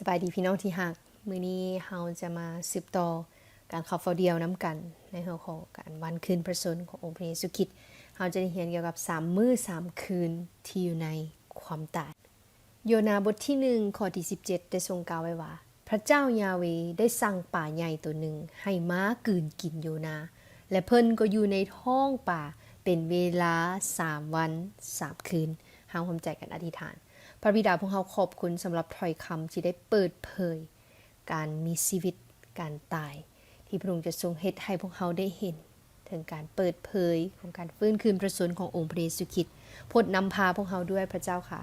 สบายดีพี่น้องที่หักมื้อนี้เราจะมาสืบต่อการเข้าเฝ้าเดียวน้ำกันในหัวข้อการวันคืนพระชนม์ขององค์พระเยซูคริสต์เราจะได้เรียนเกี่ยวกับ3มื้อ3คืนที่อยู่ในความตายโยนาบทที่1ข้อที่17ได้ทรงกล่าวไว้ว่าพระเจ้ายาเวห์ได้สั่งป่าใหญ่ตัวหนึ่งให้ม้ากลืนกินโยนาและเพิ่นก็อยู่ในท้องป่าเป็นเวลา3วัน3คืนเฮาร่วมใจกันอธิษฐานพระบิดาพวกเราขอบคุณสำหรับถ้อยคำที่ได้เปิดเผยการมีชีวิตการตายที่พระองค์จะทรงเฮ็ดให้พวกเราได้เห็นถึงการเปิดเผยของการฟื้นคืนพระชนม์ขององค์พระเยซูคริสต์โปรดนำพาพวกเราด้วยพระเจ้าค่ะ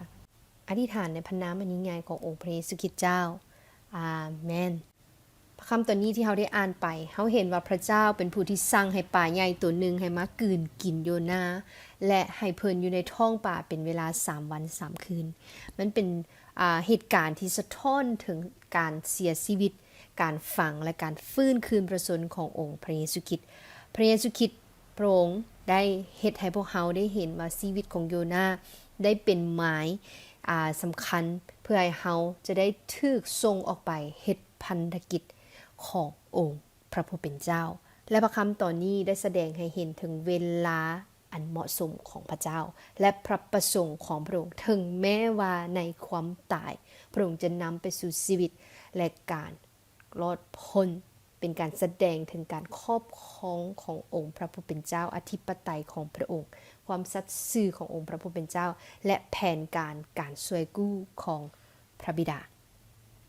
อธิษฐานในพระนามอันยิ่งใหญ่ขององค์พระเยซูคริสต์เจ้าอาเมนพระคำตัวนี้ที่เราได้อ่านไปเราเห็นว่าพระเจ้าเป็นผู้ที่สั่งให้ป่าใหญ่ตัวหนึ่งให้มากลืนกินโยนาและให้เพิ่นอยู่ในท้องป่าเป็นเวลา3วัน3คืนมันเป็นเหตุการณ์ที่สะท้อนถึงการเสียชีวิตการฝังและการฟื้นคืนพระชนม์ขององค์พระเยซูคริสต์พระเยซูคริสต์พระองค์ได้เฮ็ดให้พวกเราได้เห็นว่าชีวิตของโยนาได้เป็นหมายสำคัญเพื่อให้เราจะได้ถูกส่งออกไปเฮ็ดพันธกิจขององค์พระผู้เป็นเจ้าและพระคำตอนนี้ได้แสดงให้เห็นถึงเวลาอันเหมาะสมของพระเจ้าและพระประสงค์ของพระองค์ถึงแม้ว่าในความตายพระองค์จะนำไปสู่ชีวิตและการรอดพ้นเป็นการแสดงถึงการครอบครองขององค์พระผู้เป็นเจ้าอธิปไตยของพระองค์ความสัตย์ซื่อขององค์พระผู้เป็นเจ้าและแผนการช่วยกู้ของพระบิดา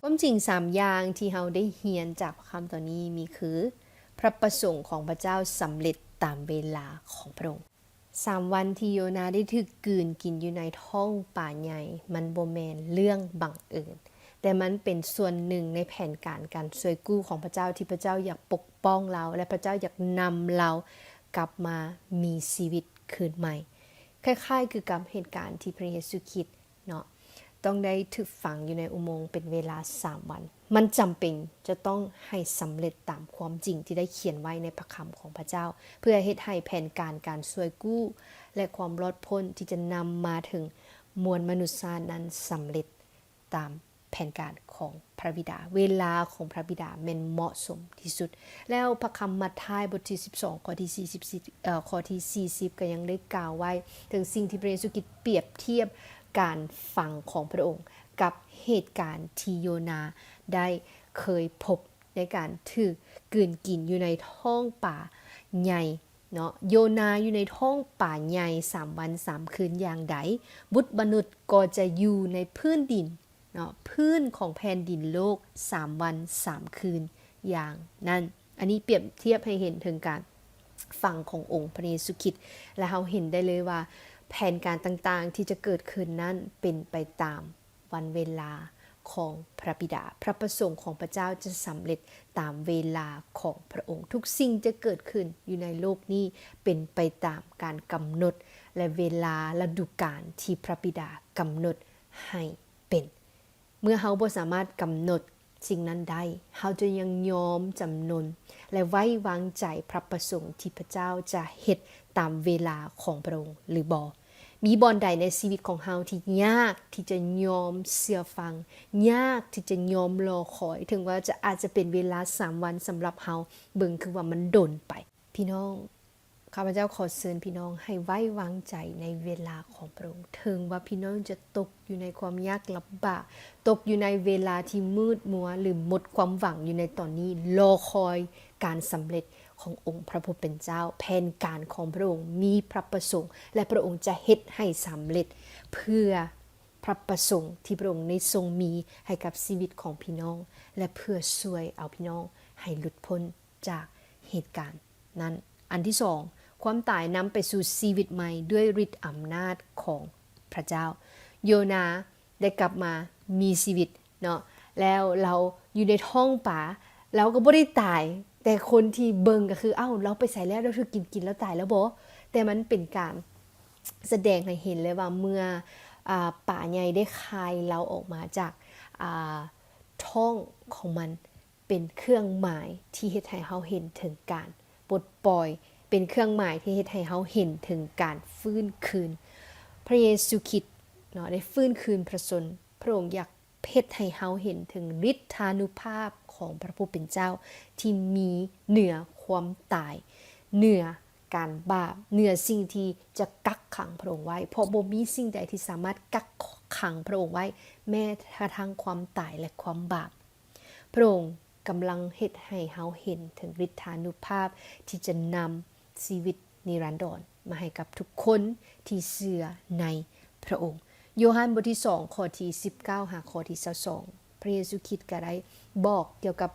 ความจริง3อย่างที่เราได้เรียนจากคำตอนนี้มีคือพระประสงค์ของพระเจ้าสำเร็จตามเวลาของพระองค์3วันที่โยนาได้ถูกกลืนกินอยู่ในท้องป่าใหญ่มันบ่แม่นเรื่องบังเอิญแต่มันเป็นส่วนหนึ่งในแผนการช่วยกู้ของพระเจ้าที่พระเจ้าอยากปกป้องเราและพระเจ้าอยากนำเรากลับมามีชีวิตคืนใหม่คล้ายๆคือกับเหตุการณ์ที่พระเยซูคริสต์เนาะต้องได้ถูกฝังอยู่ในอุโมงค์เป็นเวลา3วันมันจำเป็นจะต้องให้สำเร็จตามความจริงที่ได้เขียนไว้ในพระคำของพระเจ้าเพื่อเฮ็ดให้แผนการช่วยกู้และความรอดพ้นที่จะนำมาถึงมวลมนุษย์นั้นสำเร็จตามแผนการของพระบิดาเวลาของพระบิดาแม่นเหมาะสมที่สุดแล้วพระคำมัทธิวบทที่12ข้อที่40ข้อที่40ก็ยังได้กล่าวไว้ถึงสิ่งที่พระเยซูคริสต์เปรียบเทียบการฟังของพระองค์กับเหตุการณ์ที่โยนาได้เคยพบในการถูกกลืนกินอยู่ในท้องป่าใหญ่เนาะโยนาอยู่ในท้องป่าใหญ่3วัน3คืนอย่างใดบุตรมนุษย์ก็จะอยู่ในพื้นดินเนาะพื้นของแผ่นดินโลก3วัน3คืนอย่างนั้นอันนี้เปรียบเทียบให้เห็นถึงการฟังขององค์พระเยซูคริสต์และเราเห็นได้เลยว่าแผนการต่างๆที่จะเกิดขึ้นนั้นเป็นไปตามวันเวลาของพระบิดาพระประสงค์ของพระเจ้าจะสำเร็จตามเวลาของพระองค์ทุกสิ่งจะเกิดขึ้นอยู่ในโลกนี้เป็นไปตามการกำหนดและเวลาฤดูกาลที่พระบิดากำหนดให้เป็นเมื่อเราบ่สามารถกำหนดสิ่งนั้นได้เราจะยังยอมจำนนและไว้วางใจพระประสงค์ที่พระเจ้าจะเฮ็ดตามเวลาของพระองค์หรือบ่มีบอนใดในชีวิตของเราที่ยากที่จะยอมเชื่อฟังยากที่จะยอมรอคอยถึงว่าอาจจะเป็นเวลา3วันสำหรับเราเบิ่งคือว่ามันดนไปพี่น้องข้าพเจ้าขอเชิญพี่น้องให้ไว้วางใจในเวลาของพระองค์ถึงว่าพี่น้องจะตกอยู่ในความยากลำบากตกอยู่ในเวลาที่มืดมัวหรือหมดความหวังอยู่ในตอนนี้รอคอยการสำเร็จขององค์พระผู้เป็นเจ้าแผนการของพระองค์มีพระประสงค์และพระองค์จะเฮ็ดให้สำเร็จเพื่อพระประสงค์ที่พระองค์ได้ทรงมีให้กับชีวิตของพี่น้องและเพื่อช่วยเอาพี่น้องให้หลุดพ้นจากเหตุการณ์นั้นอันที่สองความตายนำไปสู่ชีวิตใหม่ด้วยฤทธิ์อำนาจของพระเจ้าโยนาได้กลับมามีชีวิตเนาะแล้วเราอยู่ในท้องป่าเราก็บ่ได้ตายแต่คนที่เบิ่งก็คือเราไปใส่แล้วเราถูกกินแล้วตายแล้วบ่แต่มันเป็นการแสดงให้เห็นเลยว่าเมื่อป่าใหญ่ได้คายเราออกมาจากท้องของมันเป็นเครื่องหมายที่เฮ็ดให้เฮาเห็นถึงการปลดปล่อยเป็นเครื่องหมายที่เฮ็ดให้เฮาเห็นถึงการฟื้นคืนพระเยซูคริสต์เนาะได้ฟื้นคืนพระชนม์พระองค์อยาก เพชรให้เฮาเห็นถึงฤทธานุภาพของพระผู้เป็นเจ้าที่มีเหนือความตายเหนือการบาปเหนือสิ่งที่จะกักขังพระองค์ไว้เพราะบ่มีสิ่งใดที่สามารถกักขังพระองค์ไว้แม้กระทั่งความตายและความบาปพระองค์กำลังเฮ็ดให้เฮาเห็นถึงฤทธานุภาพที่จะนำชีวิตนิรันดรมาให้กับทุกคนที่เชื่อในพระองค์โยฮันบทที่2ข้อที่19หาข้อที่22พระเยซูคริสต์ก็ได้บอกเกี่ยวกับ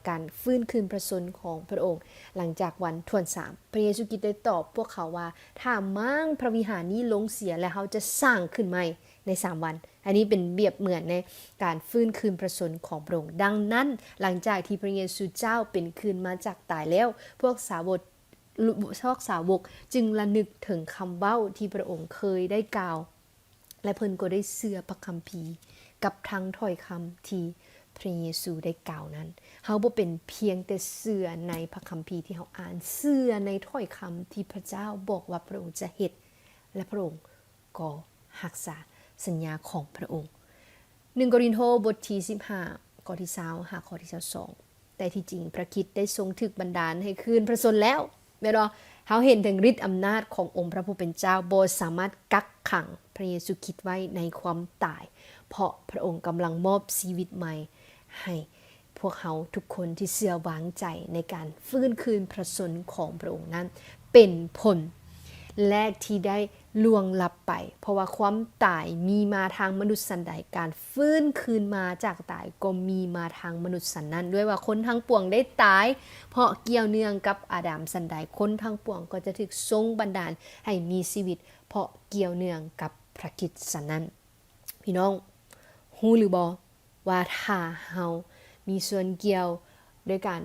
การฟื้นคืนพระชนของพระองค์หลังจากวันทวน3พระเยซูคริสต์ได้ตอบพวกเขาว่าถ้ามั่งพระวิหารนี้ลงเสียแล้วเขาจะสร้างขึ้นใหม่ใน3วันอันนี้เป็นเบียบเหมือนในการฟื้นคืนพระชนของพระองค์ดังนั้นหลังจากที่พระเยซูเจ้าเป็นคืนมาจากตายแล้วพวกสาวกจึงระลึกถึงคำเว้าที่พระองค์เคยได้กล่าวและเพิ่นก็ได้เชื่อพระคัมภีร์กับทั้งถ้อยคำที่พระเยซูได้กล่าวนั้นเฮาบ่เป็นเพียงแต่เชื่อในพระคัมภีร์ที่เฮาอ่านเชื่อในถ้อยคำที่พระเจ้าบอกว่าพระองค์จะเฮ็ดและพระองค์ก็รักษาสัญญาของพระองค์1โครินธ์บทที่15ข้อที่20หาข้อที่22แต่ที่จริงพระคริสต์ได้ทรงถึกบันดาลให้คืนพระชนแล้วแม่นบ่เฮาเห็นถึงฤทธิ์อำนาจขององค์พระผู้เป็นเจ้าบ่สามารถกักขังพระเยซูคริสต์ไว้ในความตายเพราะพระองค์กำลังมอบชีวิตใหม่ให้พวกเขาทุกคนที่เชื่อวางใจในการฟื้นคืนพระชนของพระองค์นั้นเป็นผลแรกที่ได้ล่วงลับไปเพราะว่าความตายมีมาทางมนุษย์สันใดการฟื้นคืนมาจากตายก็มีมาทางมนุษย์สันนั้นด้วยว่าคนทั้งปวงได้ตายเพราะเกี่ยวเนื่องกับอาดัมสันใดคนทั้งปวงก็จะถูกทรงบันดาลให้มีชีวิตเพราะเกี่ยวเนื่องกับพระคริสต์สันนั้นพี่น้องฮู้หรือบ่ว่าถ้าเฮามีส่วนเกี่ยวด้วยการ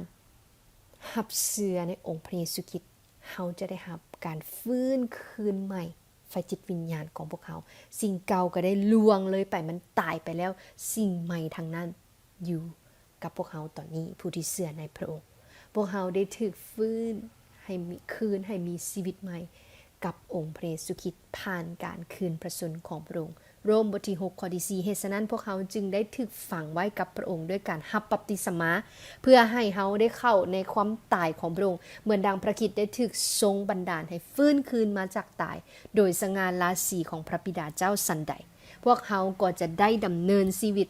รับเชื่อในองค์พระเยซูคริสต์เฮาจะได้รับการฟื้นคืนใหม่ไฟจิตวิญญาณของพวกเขาสิ่งเก่าก็ได้ล่วงเลยไปมันตายไปแล้วสิ่งใหม่ทางนั้นอยู่กับพวกเขาตอนนี้ผู้ที่เชื่อในพระองค์พวกเขาได้ถูกฟื้นให้มีคืนให้มีชีวิตใหม่กับองค์พระเยซูคริสต์ผ่านการคืนพระชนของพระองค์โรมบทที่6ข้อที่4เหตุฉะนั้นพวกเขาจึงได้ถูกฝังไว้กับพระองค์ด้วยการรับบัพติศมาเพื่อให้เฮาได้เข้าในความตายของพระองค์เหมือนดังพระคริสต์ได้ถูกทรงบันดาลให้ฟื้นคืนมาจากตายโดยสง่าราศีของพระบิดาเจ้าสันใดพวกเขาก็จะได้ดำเนินชีวิต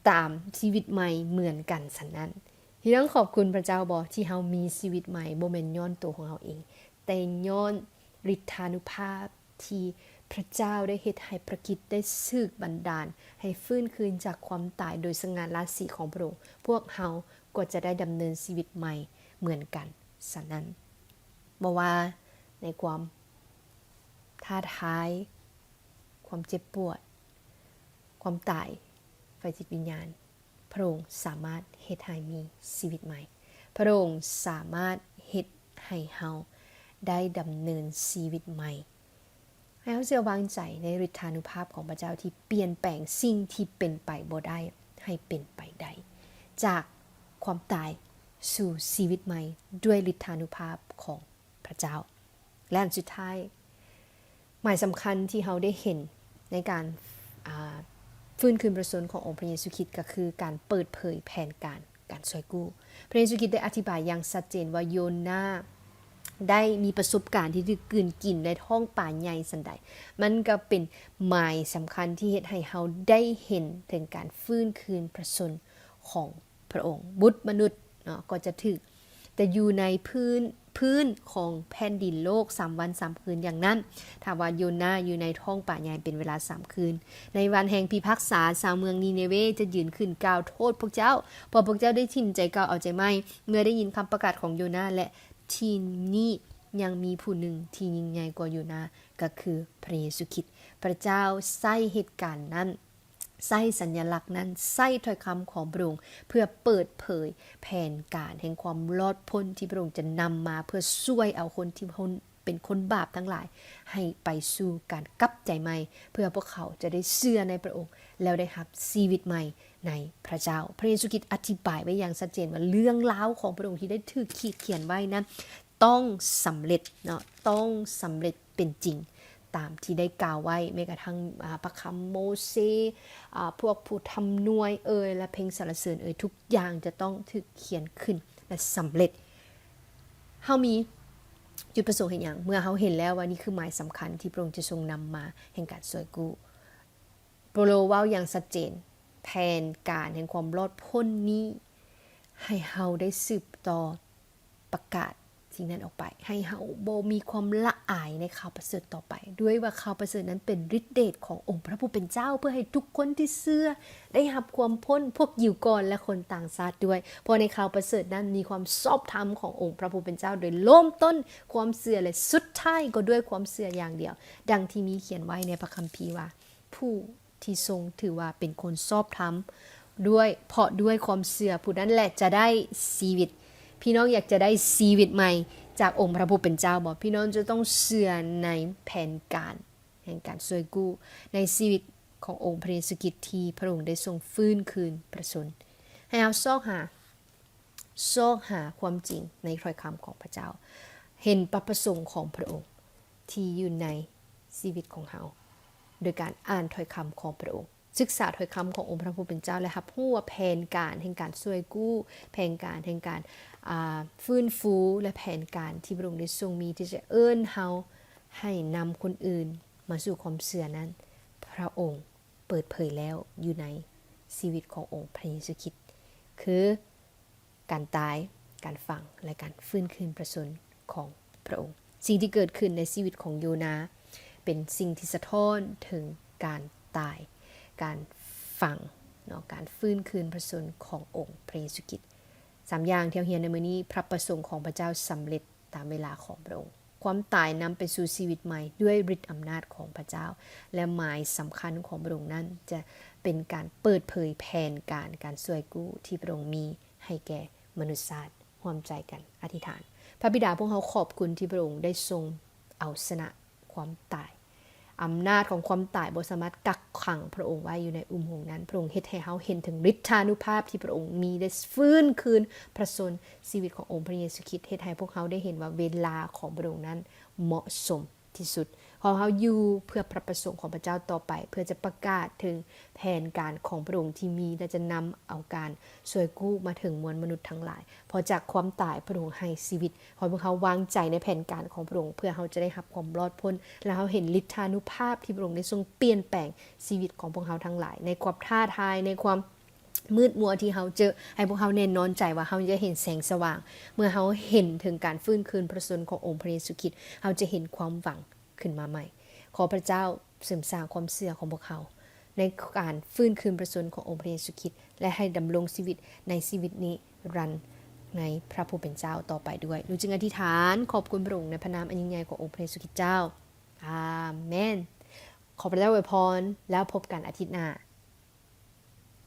ตามชีวิตใหม่เหมือนกันฉะนั้นที่ต้องขอบคุณพระเจ้าบ่ที่เฮามีชีวิตใหม่บ่แม่นย้อนตัวของเฮาเองแต่ย้อนฤทธานุภาพที่พระเจ้าได้เฮ็ดให้พระคริสต์ได้สึกบันดาลให้ฟื้นคืนจากความตายโดยสง่าราศีของพระองค์พวกเฮาก็จะได้ดำเนินชีวิตใหม่เหมือนกันฉะนั้นบ่ว่าในความท้าทายความเจ็บปวดความตายไฟจิตวิญญาณพระองค์สามารถเฮ็ดให้มีชีวิตใหม่พระองค์สามารถเฮ็ดให้เฮาได้ดำเนินชีวิตใหม่ให้เฮาเชื่อวางใจในฤทธานุภาพของพระเจ้าที่เปลี่ยนแปลงสิ่งที่เป็นไปบ่ได้ให้เป็นไปได้จากความตายสู่ชีวิตใหม่ด้วยฤทธานุภาพของพระเจ้าและอันสุดท้ายหมายสำคัญที่เฮาได้เห็นในการฟื้นคืนพระชนขององค์พระเยซูคริสต์ก็คือการเปิดเผยแผนการช่วยกู้พระเยซูคริสต์ได้อธิบายอย่างชัดเจนว่าโยนาได้มีประสบการณ์ที่ถูกกลืนกินในท้องป่าใหญ่สันใดมันก็เป็นหมายสำคัญที่เฮ็ดให้เฮาได้เห็นถึงการฟื้นคืนพระชนของพระองค์บุตรมนุษย์ก็จะถึกแต่อยู่ในพื้นของแผ่นดินโลก3วัน3คืนอย่างนั้นถ้าว่าโยนาอยู่ในท้องป่าใหญ่เป็นเวลา3คืนในวันแห่งพิพากษาชาวเมืองนีเนเวจะยืนขึ้นกล่าวโทษพวกเจ้าพอพวกเจ้าได้ทิ่มใจกล่าวเอาใจไม่เมื่อได้ยินคำประกาศของโยนาและที่นี่ยังมีผู้หนึ่งที่ยิ่งใหญ่กว่าโยนาก็คือพระเยซูคริสต์พระเจ้าใช้เหตุการณ์นั้นใช้สัญลักษณ์นั้นใช้ถ้อยคำของพระองค์เพื่อเปิดเผยแผนการแห่งความรอดพ้นที่พระองค์จะนำมาเพื่อช่วยเอาคนที่เป็นคนบาปทั้งหลายให้ไปสู่การกลับใจใหม่เพื่อพวกเขาจะได้เชื่อในพระองค์แล้วได้รับชีวิตใหม่ในพระเจ้าพระเยซูคริสต์อธิบายไว้อย่างชัดเจนว่าเรื่องราวของพระองค์ที่ได้ถูกเขียนไว้นั้นต้องสำเร็จเนาะต้องสำเร็จเป็นจริง ตามที่ได้กล่าวไว้แม้กระทั่งพระคำโมเสพวกผู้ทำนวยและเพลงสรรเสริญทุกอย่างจะต้องถูกเขียนขึ้นและสำเร็จเฮามีจุดประสงค์เห็นอย่างเมื่อเฮาเห็นแล้วว่านี่คือหมายสำคัญที่พระองค์จะทรงนำมาแห่งการช่วยกู้โปโลเว้าอย่างชัดเจนแผนการแห่งความรอดพ้นนี้ให้เฮาได้สืบต่อประกาศสิ่งนั้นออกไปให้เฮาบ่มีความละอายในข่าวประเสริฐต่อไปด้วยว่าข่าวประเสริฐนั้นเป็นฤทธิ์เดชขององค์พระผู้เป็นเจ้าเพื่อให้ทุกคนที่เชื่อได้รับความพ้นพวกยิวก่อนและคนต่างชาติด้วยเพราะในข่าวประเสริฐนั้นมีความชอบธรรมขององค์พระผู้เป็นเจ้าโดยเริ่มต้นความเชื่อและสุดท้ายก็ด้วยความเชื่ออย่างเดียวดังที่มีเขียนไว้ในพระคัมภีร์ว่าผู้ที่ทรงถือว่าเป็นคนชอบธรรมด้วยเพราะด้วยความเชื่อผู้นั้นแหละจะได้ชีวิตพี่น้องอยากจะได้ชีวิตใหม่จากองค์พระผู้เป็นเจ้าบอกพี่น้องจะต้องเชื่อในแผนการแห่งการช่วยกู้ในชีวิตขององค์พระเยซูคริสต์ที่พระองค์ได้ทรงฟื้นคืนพระชนให้เราซอกหาความจริงในถ้อยคำของพระเจ้าเห็นพระประสงค์ของพระองค์ที่อยู่ในชีวิตของเราโดยการอ่านถ้อยคำของพระองค์ศึกษาถ้อยคำขององค์พระผู้เป็นเจ้าและรับรู้ว่าแผนการแห่งการช่วยกู้แผนการแห่งการฟื้นฟูและแผนการที่พระองค์ได้ทรงมีที่จะเอิ้นเฮาให้นำคนอื่นมาสู่ความเชื่อนั้นพระองค์เปิดเผยแล้วอยู่ในชีวิตขององค์พระเยซูคริสต์คือการตายการฝังและการฟื้นคืนพระชนของพระองค์สิ่งที่เกิดขึ้นในชีวิตของโยนาเป็นสิ่งที่สะท้อนถึงการตายการฝังการฟื้นคืนพระชนขององค์พระเยซูคริสต์3อย่างที่เราเรียนในมื้อนี้พระประสงค์ของพระเจ้าสำเร็จตามเวลาของพระองค์ความตายนำไปสู่ชีวิตใหม่ด้วยฤทธิ์อำนาจของพระเจ้าและหมายสำคัญของพระองค์นั้นจะเป็นการเปิดเผยแผนการช่วยกู้ที่พระองค์มีให้แก่มนุษยชาติร่วมใจกันอธิษฐานพระบิดาพวกเราขอบคุณที่พระองค์ได้ทรงเอาชนะความตายอำนาจของความตายบ่สามารถกักขังพระองค์ไว้อยู่ในอุโมงค์นั้นพระองค์เฮ็ดให้เฮาเห็นถึงฤทธานุภาพที่พระองค์มีได้ฟื้นคืนพระชนชีวิตขององค์พระเยซูคริสต์เฮ็ดให้พวกเขาได้เห็นว่าเวลาของพระองค์นั้นเหมาะสมที่สุดขอเฮาอยู่เพื่อพระประสงค์ของพระเจ้าต่อไปเพื่อจะประกาศถึงแผนการของพระองค์ที่มีและจะนำเอาการช่วยกู้มาถึงมวลมนุษย์ทั้งหลายพอจากความตายพระองค์ให้ชีวิตขอพวกเขาวางใจในแผนการของพระองค์เพื่อเขาจะได้รับความรอดพ้นและเขาเห็นฤทธานุภาพที่พระองค์ได้ทรงเปลี่ยนแปลงชีวิตของพวกเขาทั้งหลายในความท้าทายในความมืดมัวที่เขาเจอให้พวกเขาแน่นอนใจว่าเขาจะเห็นแสงสว่างเมื่อเขาเห็นถึงการฟื้นคืนพระชนขององค์พระเยซูคริสต์เขาจะเห็นความหวังขึ้นมาใหม่ขอพระเจ้าเสริมสร้างความเชื่อของพวกเขาในการฟื้นคืนพระชนขององค์พระเยซูคริสต์และให้ดำรงชีวิตในชีวิตนี้รันในพระผู้เป็นเจ้าต่อไปด้วยลูกจึงอธิษฐานขอบคุณพระองค์ในพระนามอันยิ่งใหญ่ขององค์พระเยซูคริสต์เจ้าอาเมนขอพระเจ้าอวยพรแล้วพบกันอาทิตย์หน้า